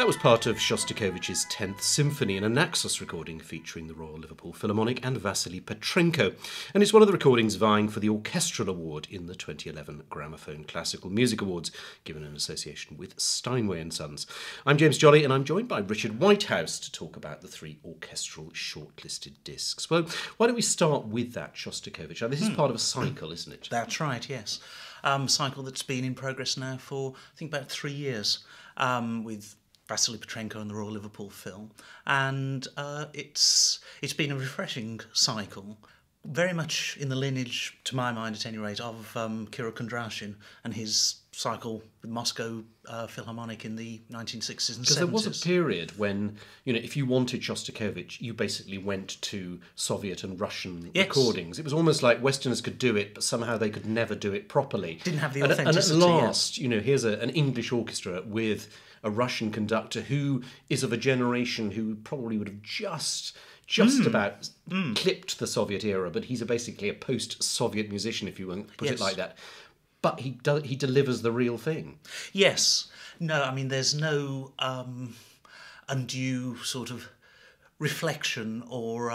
That was part of Shostakovich's 10th Symphony, an Naxos recording featuring the Royal Liverpool Philharmonic and Vasily Petrenko. And it's one of the recordings vying for the Orchestral Award in the 2011 Gramophone Classical Music Awards, given in association with Steinway and Sons. I'm James Jolly, and I'm joined by Richard Whitehouse to talk about the three orchestral shortlisted discs. Well, why don't we start with that Shostakovich? Now, this is part of a cycle, isn't it? That's right, yes. Cycle that's been in progress now for, I think, about 3 years, with Vasily Petrenko and the Royal Liverpool Phil, and it's been a refreshing cycle, very much in the lineage, to my mind at any rate, of Kirill Kondrashin and his cycle with Moscow Philharmonic in the 1960s and 70s. Because there was a period when, if you wanted Shostakovich, you basically went to Soviet and Russian recordings. It was almost like Westerners could do it, but somehow they could never do it properly. Didn't have the authenticity. And at last, here's an English orchestra with a Russian conductor who is of a generation who probably would have just about clipped the Soviet era, but he's basically a post-Soviet musician, if you want to put it like that. But he delivers the real thing. Yes. No, I mean, there's no undue sort of reflection or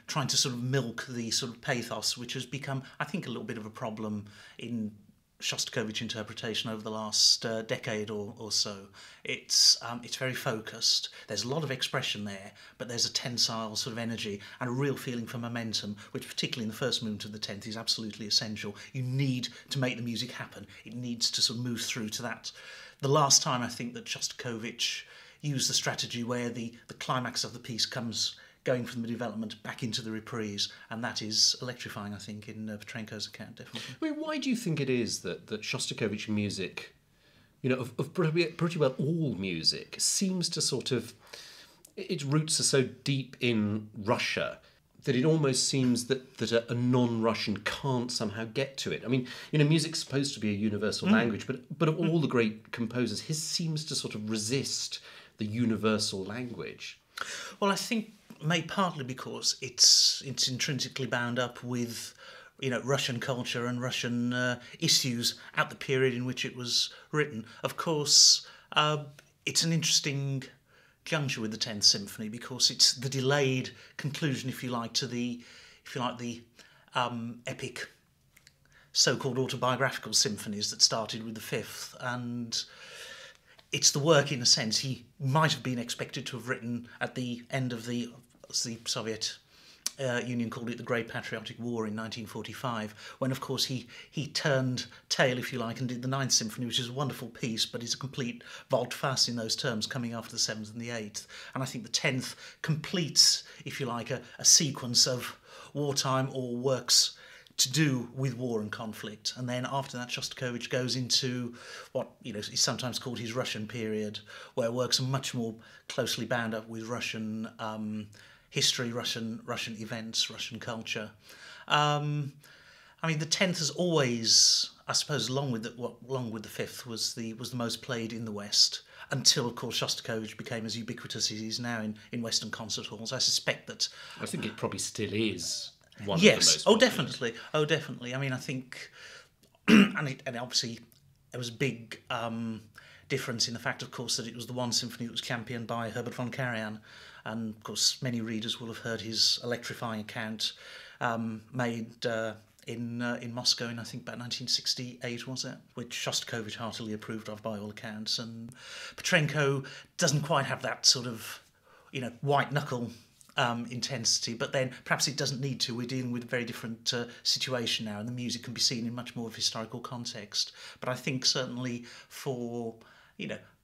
trying to sort of milk the sort of pathos, which has become, I think, a little bit of a problem in Shostakovich interpretation over the last decade or so. It's very focused. There's a lot of expression there, but there's a tensile sort of energy and a real feeling for momentum, which particularly in the first movement of the 10th is absolutely essential. You need to make the music happen. It needs to sort of move through to that. The last time I think that Shostakovich used the strategy where the climax of the piece comes going from the development back into the reprise, and that is electrifying, I think, in Petrenko's account, definitely. I mean, why do you think it is that Shostakovich music, of pretty well all music, seems to sort of, its roots are so deep in Russia that it almost seems that a non-Russian can't somehow get to it? I mean, music's supposed to be a universal language, but of all the great composers, his seems to sort of resist the universal language. Well, I think made partly because it's intrinsically bound up with Russian culture and Russian issues at the period in which it was written. Of course, it's an interesting juncture with the 10th Symphony because it's the delayed conclusion, if you like, to the epic so-called autobiographical symphonies that started with the 5th, and it's the work, in a sense, he might have been expected to have written at the end of the Soviet Union called it the Great Patriotic War in 1945, when, of course, he turned tail, if you like, and did the 9th Symphony, which is a wonderful piece, but it's a complete volte-face in those terms, coming after the 7th and the 8th. And I think the 10th completes, if you like, a sequence of wartime or works to do with war and conflict. And then after that, Shostakovich goes into what is sometimes called his Russian period, where works are much more closely bound up with Russian history, Russian events, Russian culture. I mean, the 10th has always, I suppose, along with the 5th, was the most played in the West, until, of course, Shostakovich became as ubiquitous as he is now in Western concert halls. I suspect that, I think it probably still is one of yes, the most popular. Oh, definitely. I mean, I think, and obviously there was a big difference in the fact, of course, that it was the one symphony that was championed by Herbert von Karajan, and of course many readers will have heard his electrifying account made in Moscow in, I think, about 1968, was it? Which Shostakovich heartily approved of by all accounts, and Petrenko doesn't quite have that sort of white knuckle intensity, but then perhaps it doesn't need to. We're dealing with a very different situation now, and the music can be seen in much more of historical context. But I think certainly for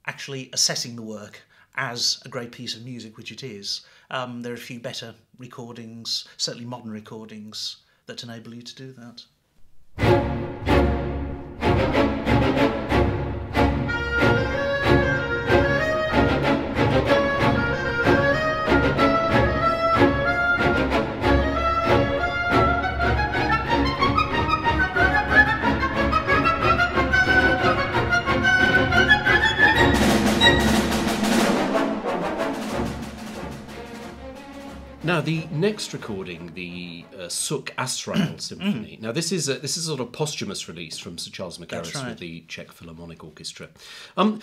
actually assessing the work as a great piece of music, which it is, there are a few better recordings, certainly modern recordings, that enable you to do that. Now, the next recording, the Suk Asrael Symphony. Now, this is a sort of posthumous release from Sir Charles Mackerras with the Czech Philharmonic Orchestra.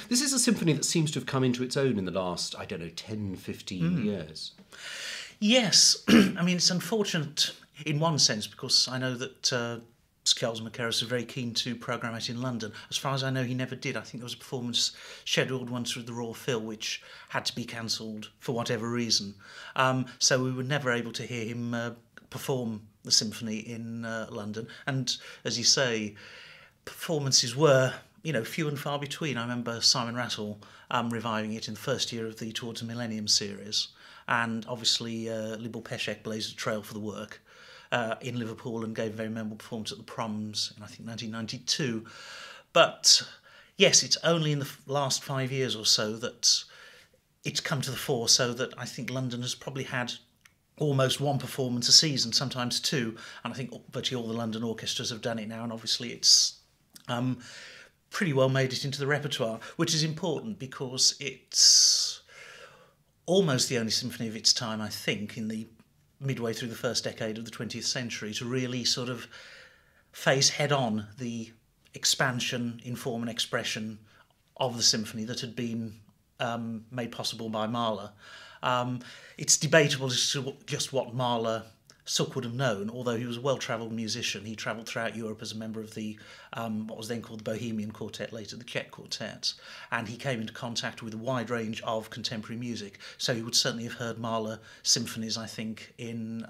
This is a symphony that seems to have come into its own in the last, 10, 15 years. Yes. I mean, it's unfortunate in one sense, because I know that Sir Charles Mackerras was very keen to programme it in London. As far as I know, he never did. I think there was a performance scheduled once with the Royal Phil, which had to be cancelled for whatever reason. So we were never able to hear him perform the symphony in London. And as you say, performances were, few and far between. I remember Simon Rattle reviving it in the first year of the Towards the Millennium series. And obviously Libor Peshek blazed a trail for the work in Liverpool and gave a very memorable performance at the Proms in, I think, 1992. But yes, it's only in the last 5 years or so that it's come to the fore, so that I think London has probably had almost one performance a season, sometimes two, and I think virtually all the London orchestras have done it now, and obviously it's pretty well made it into the repertoire, which is important because it's almost the only symphony of its time, I think, in the midway through the first decade of the 20th century to really sort of face head-on the expansion in form and expression of the symphony that had been made possible by Mahler. It's debatable as to just what Mahler Suk would have known, although he was a well-travelled musician. He travelled throughout Europe as a member of the what was then called the Bohemian Quartet, later the Czech Quartet, and he came into contact with a wide range of contemporary music. So he would certainly have heard Mahler symphonies, I think, in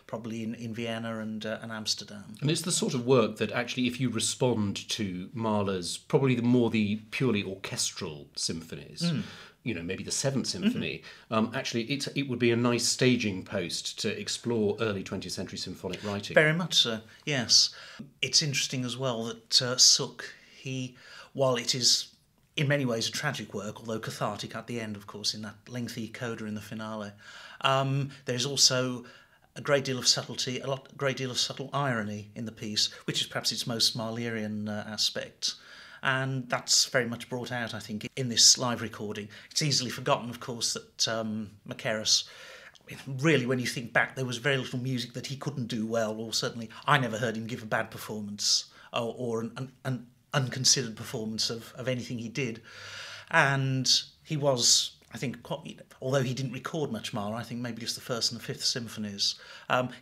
probably in Vienna and Amsterdam. And it's the sort of work that actually, if you respond to Mahler's probably the purely orchestral symphonies, maybe the Seventh Symphony, actually it would be a nice staging post to explore early 20th century symphonic writing. Very much so, yes. It's interesting as well that Suk, while it is in many ways a tragic work, although cathartic at the end, of course, in that lengthy coda in the finale, there's also a great deal of subtlety, a great deal of subtle irony in the piece, which is perhaps its most Mahlerian aspect. And that's very much brought out, I think, in this live recording. It's easily forgotten, of course, that Mackerras, really, when you think back, there was very little music that he couldn't do well, or certainly I never heard him give a bad performance or an unconsidered performance of anything he did. And he was, I think, although he didn't record much Mahler, I think maybe just the First and the Fifth Symphonies,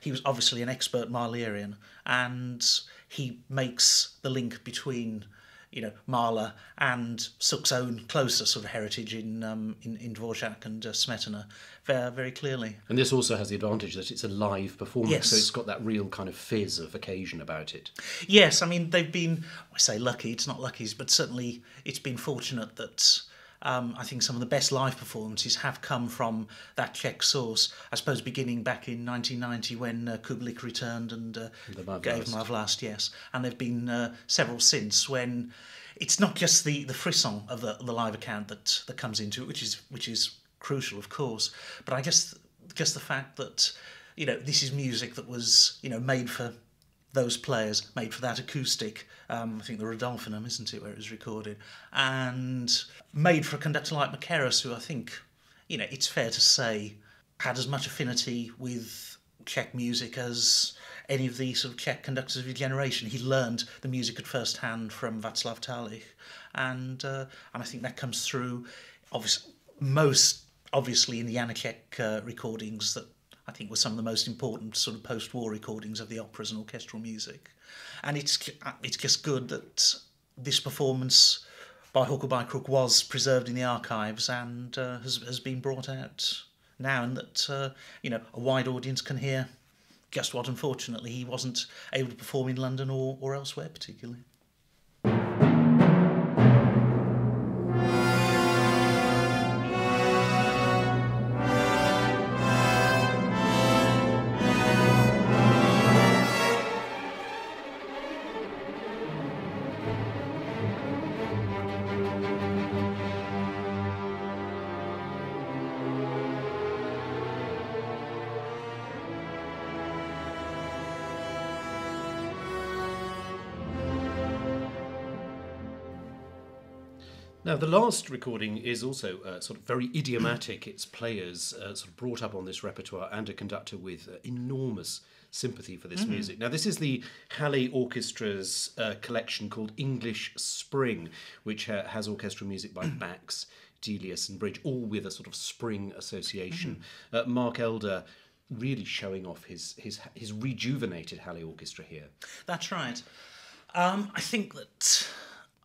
he was obviously an expert Mahlerian, and he makes the link between Mahler and Suk's own closer sort of heritage in Dvorak and Smetana very, very clearly. And this also has the advantage that it's a live performance, yes. So it's got that real kind of fizz of occasion about it. Yes, I mean, they've been, I say lucky, it's not lucky, but certainly it's been fortunate that I think some of the best live performances have come from that Czech source, I suppose beginning back in 1990 when Kubelik returned and gave My Vlast, yes. And there have been several since when it's not just the frisson of the live account that comes into it, which is crucial, of course, but I guess just the fact that, this is music that was, made for those players, made for that acoustic, I think the Rodolphinum, isn't it, where it was recorded, and made for a conductor like Mackerras, who I think, it's fair to say, had as much affinity with Czech music as any of the sort of Czech conductors of his generation. He learned the music at first hand from Václav Tálich, and I think that comes through, most obviously in the Janacek recordings that I think were some of the most important sort of post-war recordings of the operas and orchestral music. And it's just good that this performance, by hook or by crook, was preserved in the archives and has been brought out now, and that a wide audience can hear just what, unfortunately, he wasn't able to perform in London or elsewhere particularly. Now, the last recording is also sort of very idiomatic. Its players sort of brought up on this repertoire and a conductor with enormous sympathy for this music. Now, this is the Halle Orchestra's collection called English Spring, which has orchestral music by Bax, Delius and Bridge, all with a sort of spring association. Mark Elder really showing off his rejuvenated Halle Orchestra here. That's right. I think that,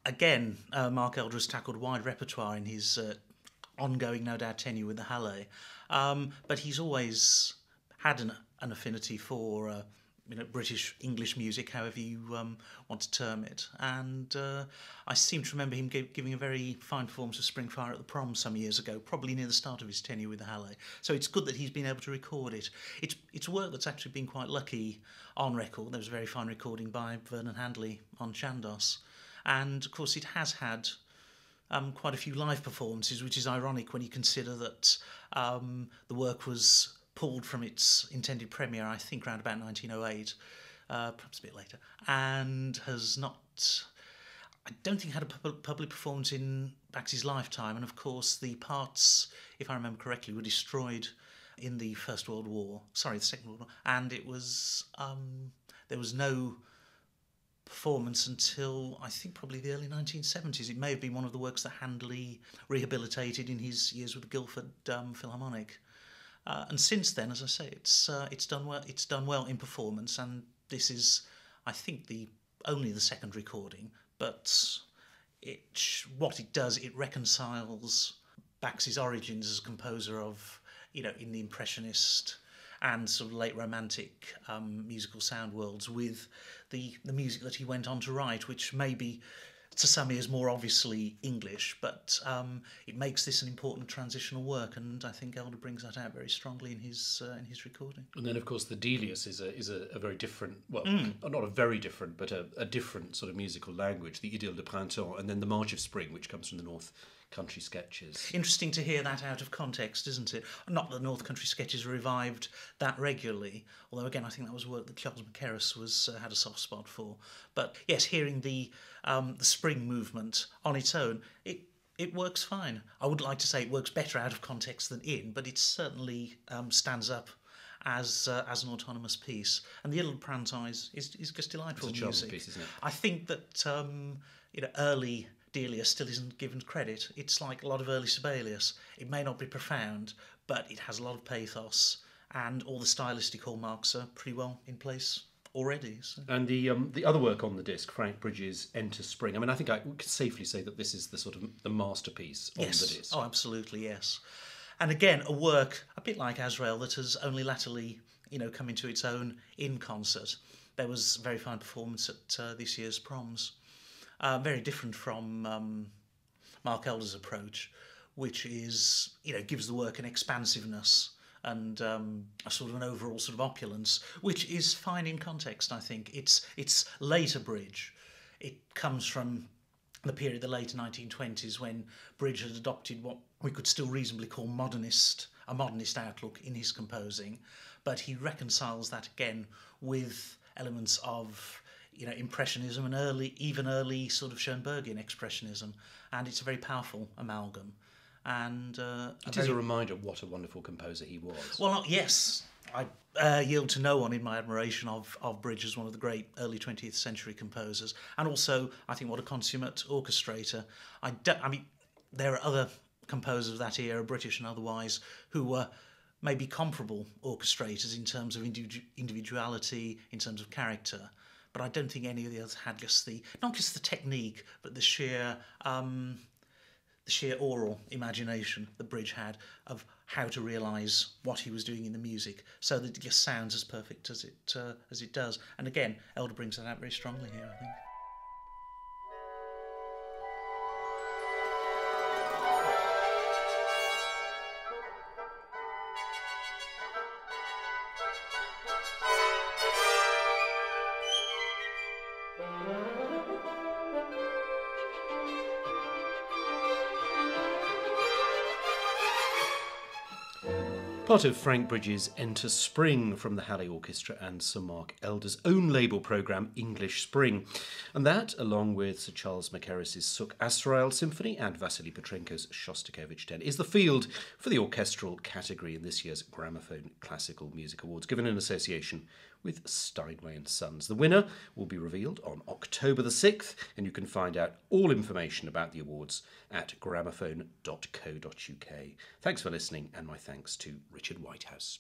again, Mark Elder has tackled wide repertoire in his ongoing, no doubt, tenure with the Halle. But he's always had an affinity for British English music, however you want to term it. And I seem to remember him giving a very fine performance of Spring Fire at the Proms some years ago, probably near the start of his tenure with the Halle. So it's good that he's been able to record it. It's work that's actually been quite lucky on record. There was a very fine recording by Vernon Handley on Chandos. And, of course, it has had quite a few live performances, which is ironic when you consider that the work was pulled from its intended premiere, I think, around about 1908, perhaps a bit later, and has not, I don't think, had a public performance in Bax's lifetime. And, of course, the parts, if I remember correctly, were destroyed in the the Second World War, and it was, there was no performance until, I think, probably the early 1970s. It may have been one of the works that Handley rehabilitated in his years with the Guildford Philharmonic. And since then, as I say, it's done well. It's done well in performance, and this is, I think, only the second recording. But what it does, it reconciles Bax's origins as a composer of, in the Impressionist and sort of late Romantic musical sound worlds with the music that he went on to write, which may be, to some ears, more obviously English, but it makes this an important transitional work, and I think Elder brings that out very strongly in his recording. And then, of course, the Delius is a very different, well, not a very different, but a different sort of musical language, the Idylle de Printemps, and then the March of Spring, which comes from the North Country Sketches. Interesting to hear that out of context, isn't it? Not that the North Country Sketches revived that regularly, although again I think that was work that Charles McKerris had a soft spot for. But yes, hearing the spring movement on its own, it works fine. I would like to say it works better out of context than in, but it certainly stands up as an autonomous piece. And the Idylle de Printemps is just delightful music. It's a piece, isn't it? I think that early Delius still isn't given credit. It's like a lot of early Sibelius. It may not be profound, but it has a lot of pathos, and all the stylistic hallmarks are pretty well in place already. So. And the other work on the disc, Frank Bridges' Enter Spring. I mean, I think I could safely say that this is the sort of the masterpiece on the disc. Oh, absolutely, yes. And again, a work a bit like Asrael that has only latterly, come into its own in concert. There was a very fine performance at this year's Proms. Very different from Mark Elder's approach, which is, gives the work an expansiveness and a sort of an overall sort of opulence, which is fine in context, I think. It's later Bridge. It comes from the period, the late 1920s, when Bridge had adopted what we could still reasonably call a modernist outlook in his composing, but he reconciles that again with elements of Impressionism and early sort of Schoenbergian Expressionism, and it's a very powerful amalgam. And it is a reminder of what a wonderful composer he was. Well, yes, I yield to no one in my admiration of Bridge as one of the great early 20th century composers, and also I think what a consummate orchestrator. I mean, there are other composers of that era, British and otherwise, who were maybe comparable orchestrators in terms of individuality, in terms of character. But I don't think any of the others had not just the technique, but the sheer oral imagination that Bridge had of how to realise what he was doing in the music, so that it just sounds as perfect as it does. And again, Elder brings that out very strongly here, I think. Part of Frank Bridges' Enter Spring from the Halle Orchestra and Sir Mark Elder's own label programme English Spring. And that, along with Sir Charles Mackerris's Suk Asrael Symphony and Vasily Petrenko's Shostakovich 10, is the field for the orchestral category in this year's Gramophone Classical Music Awards, given in association with Steinway and Sons. The winner will be revealed on October the 6th, and you can find out all information about the awards at gramophone.co.uk. Thanks for listening, and my thanks to Richard Whitehouse.